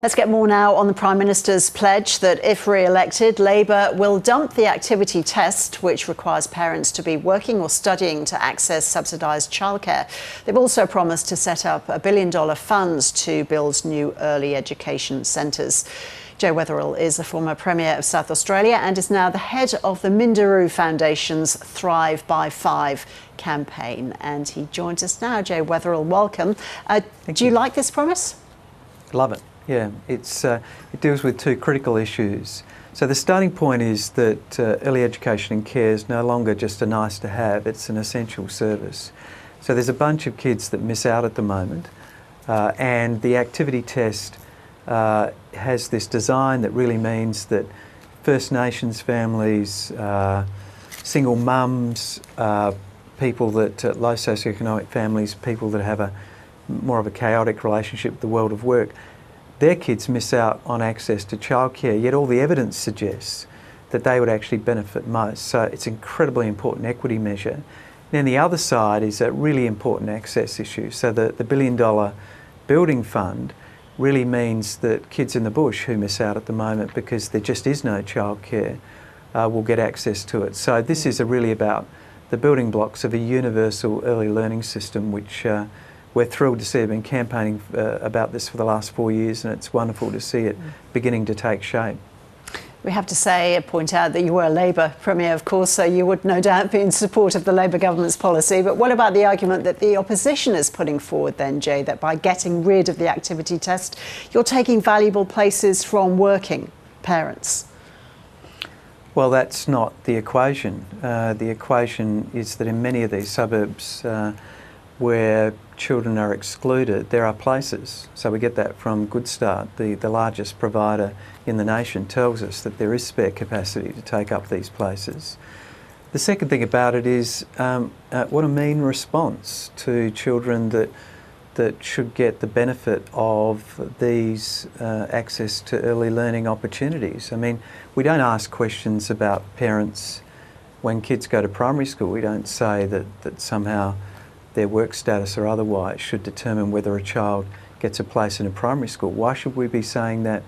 Let's get more now on the Prime Minister's pledge that if re-elected, Labour will dump the activity test, which requires parents to be working or studying to access subsidised childcare. They've also promised to set up $1 billion funds to build new early education centres. Jay Weatherall is the former Premier of South Australia and is now the head of the Minderoo Foundation's Thrive by 5 campaign. And he joins us now. Jay Weatherall, welcome. Do you like this promise? Love it. Yeah, it deals with two critical issues. So the starting point is that early education and care is no longer just a nice to have, it's an essential service. So there's a bunch of kids that miss out at the moment, and the activity test has this design that really means that First Nations families, single mums, people that low socioeconomic families, people that have more of a chaotic relationship with the world of work, their kids miss out on access to childcare, yet all the evidence suggests that they would actually benefit most. So it's an incredibly important equity measure. Then the other side is a really important access issue. So the $1 billion building fund really means that kids in the bush who miss out at the moment because there just is no childcare will get access to it. So this is really about the building blocks of a universal early learning system, which we're thrilled to see. I've been campaigning about this for the last 4 years, and it's wonderful to see it beginning to take shape. We have to point out that you were a Labour Premier, of course, so you would no doubt be in support of the Labour government's policy. But what about the argument that the opposition is putting forward then, Jay, that by getting rid of the activity test, you're taking valuable places from working parents? Well, that's not the equation. The equation is that in many of these suburbs where children are excluded, there are places. So we get that from Good Start, the largest provider in the nation, tells us that there is spare capacity to take up these places. The second thing about it is what a mean response to children that should get the benefit of these access to early learning opportunities. I mean, we don't ask questions about parents when kids go to primary school. We don't say that somehow their work status or otherwise should determine whether a child gets a place in a primary school. Why should we be saying that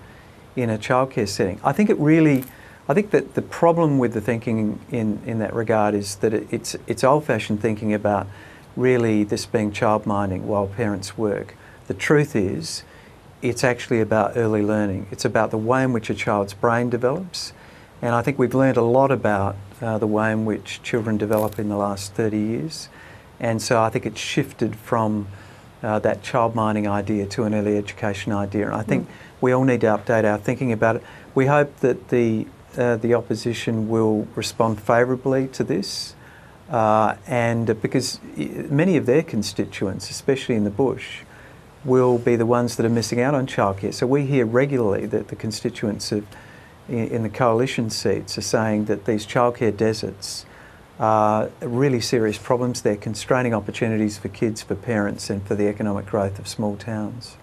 in a childcare setting? I think that the problem with the thinking in that regard is that it's old-fashioned thinking about really this being child minding while parents work. The truth is, it's actually about early learning. It's about the way in which a child's brain develops, and I think we've learned a lot about the way in which children develop in the last 30 years. And so I think it's shifted from that child minding idea to an early education idea. And I think we all need to update our thinking about it. We hope that the opposition will respond favourably to this, and because many of their constituents, especially in the bush, will be the ones that are missing out on childcare. So we hear regularly that the constituents in the coalition seats are saying that these childcare deserts really serious problems. They're constraining opportunities for kids, for parents, and for the economic growth of small towns.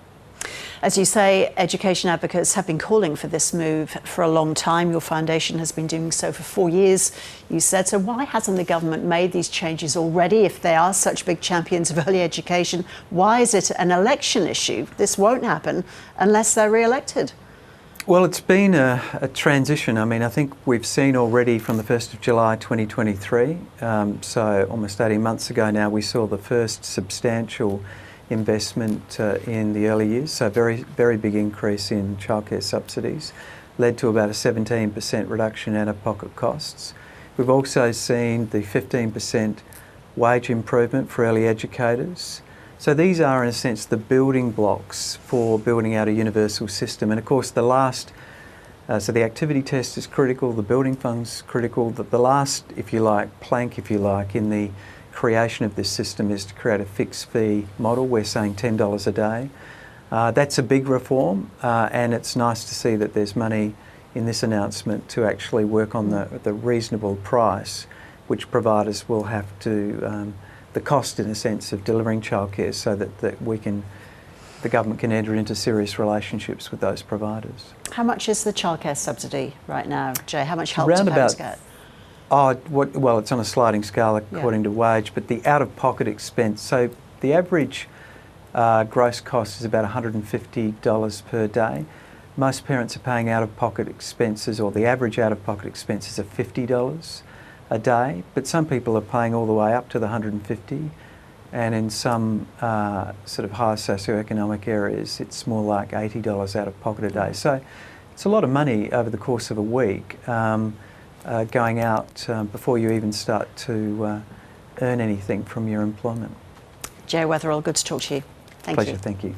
As you say, education advocates have been calling for this move for a long time. Your foundation has been doing so for 4 years, you said. So why hasn't the government made these changes already if they are such big champions of early education? Why is it an election issue? This won't happen unless they're re-elected. Well, it's been a transition. I mean, I think we've seen already from the 1st of July 2023, so almost 18 months ago now, we saw the first substantial investment in the early years, so very, very big increase in childcare subsidies, led to about a 17% reduction in out-of-pocket costs. We've also seen the 15% wage improvement for early educators. So these are, in a sense, the building blocks for building out a universal system. And of course, so the activity test is critical, the building fund's critical. The last, if you like, plank, if you like, in the creation of this system is to create a fixed fee model. We're saying $10 a day. That's a big reform, and it's nice to see that there's money in this announcement to actually work on the reasonable price, which providers will have to the cost, in a sense, of delivering childcare, so that the government can enter into serious relationships with those providers. How much is the childcare subsidy right now, Jay? How much help do parents get? Well, it's on a sliding scale according to wage, but the out-of-pocket expense, so the average Gross cost is about $150 per day. Most parents are paying out-of-pocket expenses, or the average out-of-pocket expenses are $50 a day, but some people are paying all the way up to the $150, and in some sort of higher socioeconomic areas it's more like $80 out of pocket a day. So it's a lot of money over the course of a week going out before you even start to earn anything from your employment. Jay Weatherall, good to talk to you. Thank you. Pleasure, thank you.